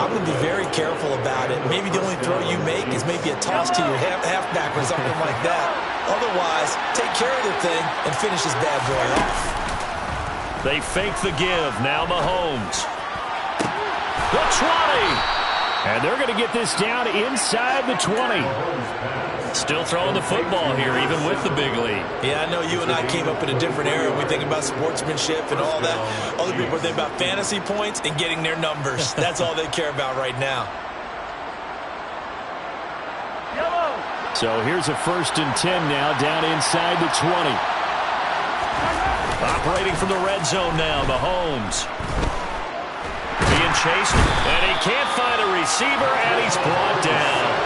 I'm going to be very careful about it. Maybe the only throw you make is maybe a toss to your halfback or something like that. Otherwise, take care of the thing and finish this bad boy off. They fake the give. Now Mahomes. The 20. And they're going to get this down inside the 20. Still throwing the football here, even with the big lead. Yeah, I know you and I came up in a different era. We think about sportsmanship and all that. Other people think about fantasy points and getting their numbers. That's all they care about right now. So here's a 1st and 10 now down inside the 20. Operating from the red zone now, Mahomes. Being chased, and he can't find a receiver, and he's brought down.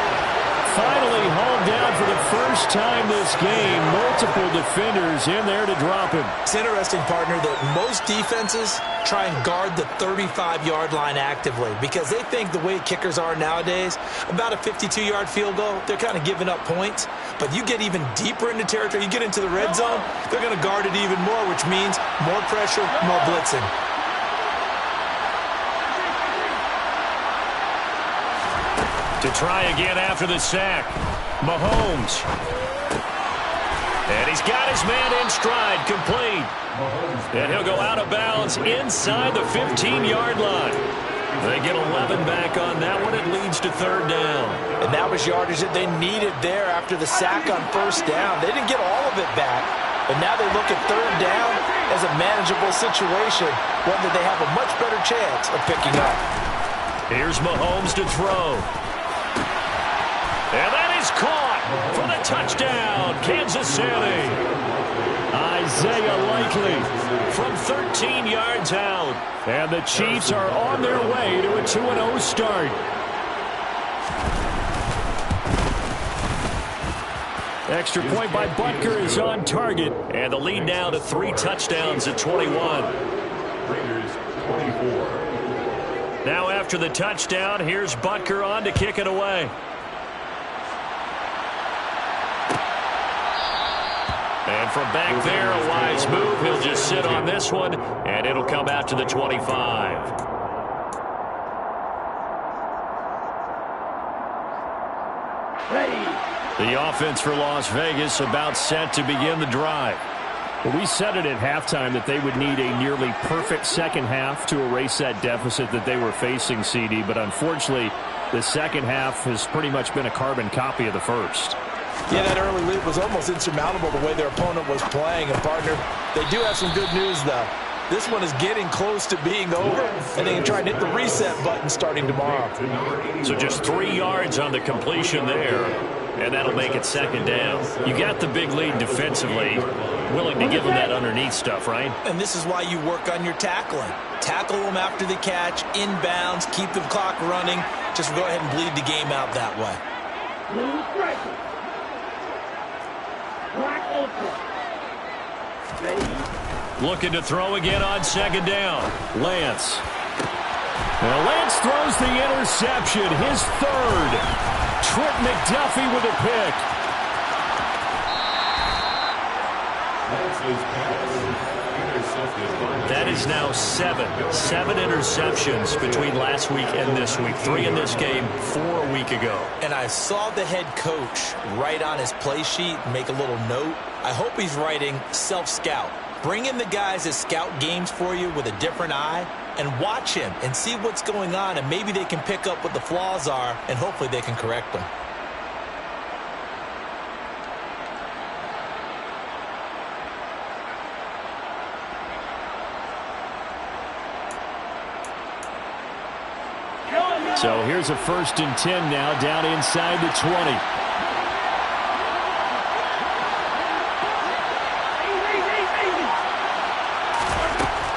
Finally hauled down for the first time this game. Multiple defenders in there to drop him. It's interesting, partner, that most defenses try and guard the 35-yard line actively because they think the way kickers are nowadays, about a 52-yard field goal, they're kind of giving up points. But you get even deeper into territory, you get into the red zone, they're going to guard it even more, which means more pressure, more blitzing. To try again after the sack, Mahomes. And he's got his man in stride, complete. And he'll go out of bounds inside the 15-yard line. They get 11 back on that one. It leads to 3rd down. And that was yardage that they needed there after the sack on 1st down. They didn't get all of it back, but now they look at 3rd down as a manageable situation, one that they have a much better chance of picking up. Here's Mahomes to throw. And that is He's caught for the touchdown, Kansas City. Isaiah Likely From 13 yards out. And the Chiefs are on their way to a 2-0 start. Extra point by Butker is on target. And the lead now to 3 touchdowns at 21. Raiders 24. Now after the touchdown, here's Butker on to kick it away. And from back there, a wise move. He'll just sit on this one, and it'll come out to the 25. The offense for Las Vegas about set to begin the drive. Well, we said it at halftime that they would need a nearly perfect second half to erase that deficit that they were facing, CD. But unfortunately, the second half has pretty much been a carbon copy of the first. Yeah, that early lead was almost insurmountable the way their opponent was playing. And, partner, they do have some good news, though. This one is getting close to being over, and they can try and hit the reset button starting tomorrow. So just 3 yards on the completion there, and that'll make it second down. You got the big lead defensively, willing to give them that underneath stuff, right? And this is why you work on your tackling. Tackle them after the catch, inbounds, keep the clock running. Just go ahead and bleed the game out that way. Looking to throw again on second down. Lance. Well, Lance throws the interception, his third. Trent McDuffie with a pick. That is now 7 interceptions between last week and this week. 3 in this game, 4 a week ago. And I saw the head coach write on his play sheet, make a little note. I hope he's writing self-scout. Bring in the guys that scout games for you with a different eye and watch him and see what's going on, and maybe they can pick up what the flaws are, and hopefully they can correct them. So here's a 1st and 10 now, down inside the 20.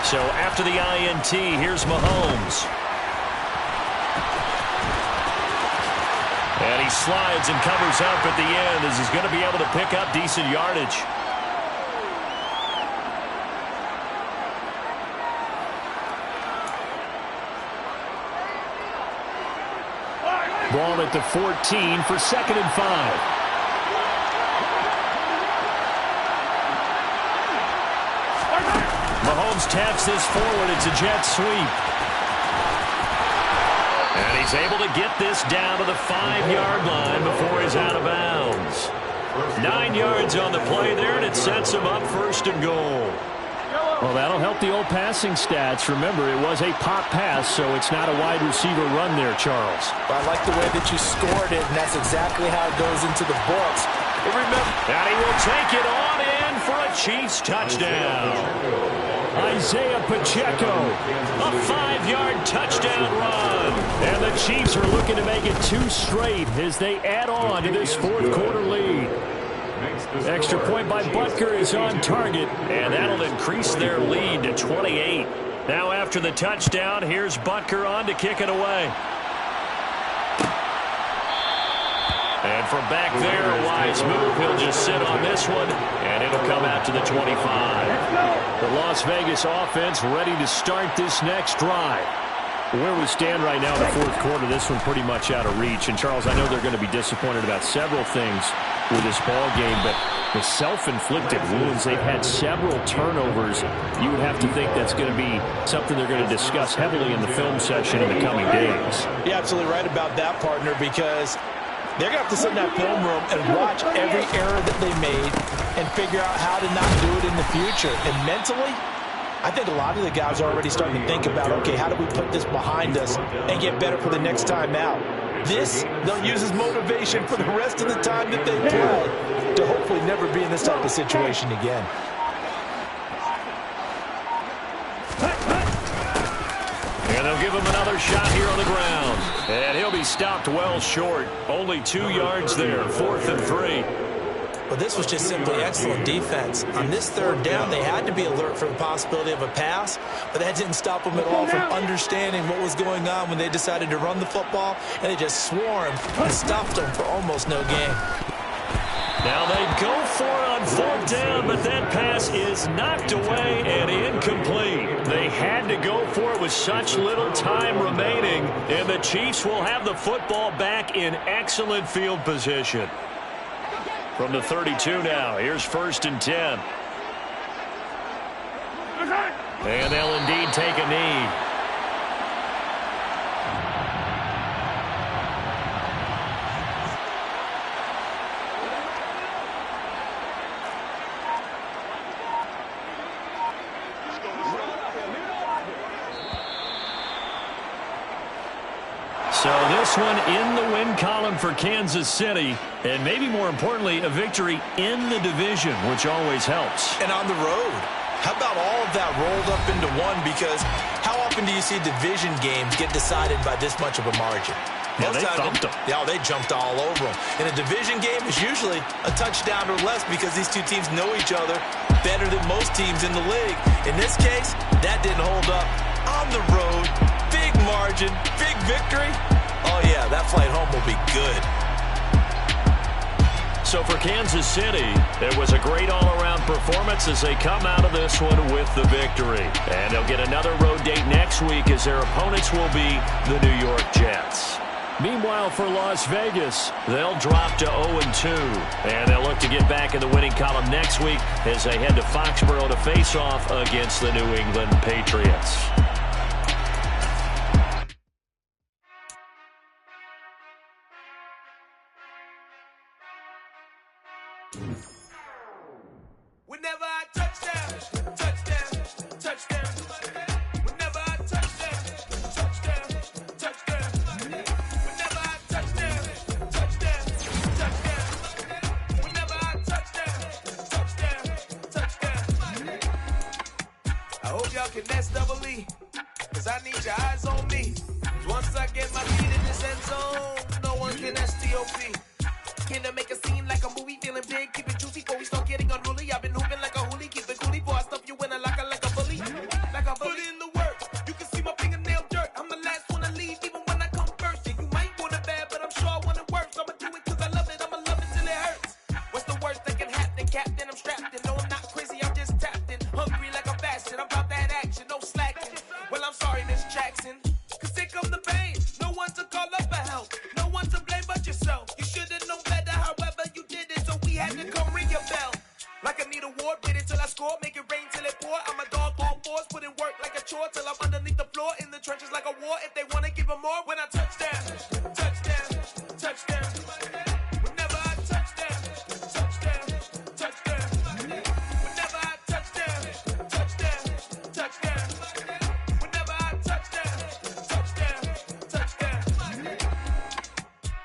So after the INT, here's Mahomes. And he slides and covers up at the end as he's going to be able to pick up decent yardage. Ball at the 14 for 2nd and 5. Mahomes taps this forward. It's a jet sweep. And he's able to get this down to the 5-yard line before he's out of bounds. 9 yards on the play there, and it sets him up 1st and goal. Well, that'll help the old passing stats. Remember, it was a pop pass, so it's not a wide receiver run there, Charles. I like the way that you scored it, and that's exactly how it goes into the books. And he will take it on in for a Chiefs touchdown. Isaiah Pacheco. A 5-yard touchdown run. And the Chiefs are looking to make it 2 straight as they add on to this 4th quarter lead. Extra point by Butker is on target, and that'll increase their lead to 28. Now after the touchdown, here's Butker on to kick it away. And from back there, a wise move. He'll just sit on this one, and it'll come out to the 25. The Las Vegas offense ready to start this next drive. Where we stand right now in the 4th quarter, this one pretty much out of reach. And, Charles, I know they're going to be disappointed about several things with this ball game, but the self-inflicted wounds, they've had several turnovers. You would have to think that's going to be something they're going to discuss heavily in the film session in the coming days. You're absolutely right about that, partner, because they're going to have to sit in that film room and watch every error that they made and figure out how to not do it in the future. And mentally, I think a lot of the guys are already starting to think about, okay, how do we put this behind us and get better for the next time out? This, they'll use as motivation for the rest of the time that they play to hopefully never be in this type of situation again. And they'll give him another shot here on the ground. And he'll be stopped well short. Only 2 yards there, 4th and 3. Well, this was just simply excellent defense. On this third down, they had to be alert for the possibility of a pass, but that didn't stop them at all from understanding what was going on when they decided to run the football, and they just swarmed and stuffed them for almost no gain. Now they go for it on 4th down, but that pass is knocked away and incomplete. They had to go for it with such little time remaining, and the Chiefs will have the football back in excellent field position. From the 32 now, here's 1st and 10. And they'll indeed take a knee. So this one in the win column for Kansas City, and maybe more importantly, a victory in the division, which always helps. And on the road. How about all of that rolled up into one? Because how often do you see division games get decided by this much of a margin? Yeah, they thumped them. Yeah, they jumped all over them. And a division game is usually a touchdown or less because these two teams know each other better than most teams in the league. In this case, that didn't hold up. On the road, big margin, big victory. Oh, yeah, that flight home will be good. So for Kansas City, it was a great all-around performance as they come out of this one with the victory. And they'll get another road date next week as their opponents will be the New York Jets. Meanwhile, for Las Vegas, they'll drop to 0-2. And they'll look to get back in the winning column next week as they head to Foxborough to face off against the New England Patriots. Whenever I touchdown, touchdown, touchdown. Whenever I touchdown, touchdown, touchdown. Whenever I touchdown, touchdown, touchdown. Whenever I touchdown, touchdown, touchdown. I hope y'all can nest double E, cause I need your eyes on me. Once I get my feet in this end zone, no one can STOP. Can I make a scene like a movie, feeling big, keep it juicy before we start getting unruly. I've been hooping like a hoolie, keep it coolie before I stuff you in a locker like a bully. Like a bully. Put in the work, you can see my fingernail dirt. I'm the last one to leave, even when I come first. Yeah, you might want it bad, but I'm sure I want it worse. I'ma do it cause I love it, I'ma love it till it hurts. What's the worst that can happen, Captain? I'm strapped in, no I'm not crazy, I'm just tapped in. Hungry like I'm fasting, I'm about that action, no slacking. Well, I'm sorry, Miss Jackson, cause here come the pain. No one to call up for help, no one to blame but yourself. You should've known better, however you did it, so we had to come ring your bell. Like I need a award, wait until I score, make it rain till it pour. I'm a dog on fours, put in work like a chore till I'm underneath the floor, in the trenches like a war. If they wanna give them more, when I touchdown, touchdown, touchdown. Whenever I touchdown, touchdown, touchdown. Whenever I touchdown, touchdown, touchdown. Whenever I touchdown, touchdown, touchdown.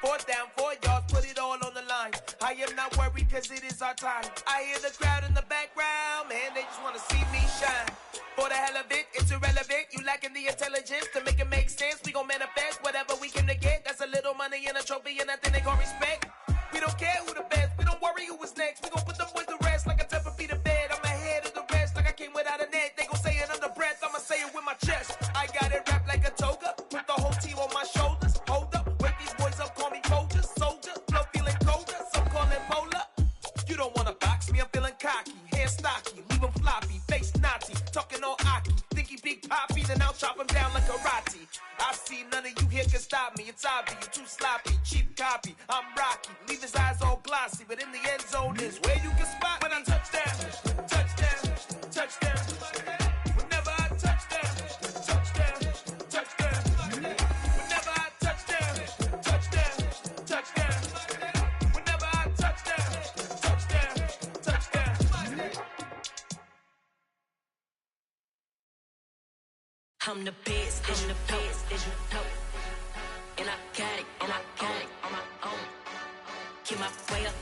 4th down, 4 yards, put it all on the line. I am not worried cause it is our time. I hear the crowd in the background, man, they just wanna see me shine. For the hell of it, it's irrelevant. You lacking the intelligence to make it make sense. We gon' manifest whatever we came to get. That's a little money and a trophy and nothing they call respect. We don't care who the best, we don't worry who was next. We gon' put them boys to rest like a 10 feet of bed. I'm ahead of the rest like I came without a net. They gon' say it under breath, I'ma say it with my chest. I got it wrapped like a toga, put the whole team on my shoulders. Hold up, wake these boys up, call me Folger, soldier. Flow feeling colder, some call it polar. You don't wanna box me, I'm feeling cocky. Hair stocky, leave him floppy, face naughty. Talking all aki, think he big poppy, then I'll chop him down like karate. I see none of you here can stop me. It's obvious, you too sloppy, cheap copy. I'm Rocky, leave his eyes all glossy, but in the end zone is where you can spot when I touchdown, touchdown, touchdown. Whenever I touchdown, touchdown, touchdown. Whenever I touchdown, touchdown, touchdown. Whenever I touchdown, touchdown, touchdown. I'm the best, I'm the best, as you know. And I got it on my own. Keep my way up.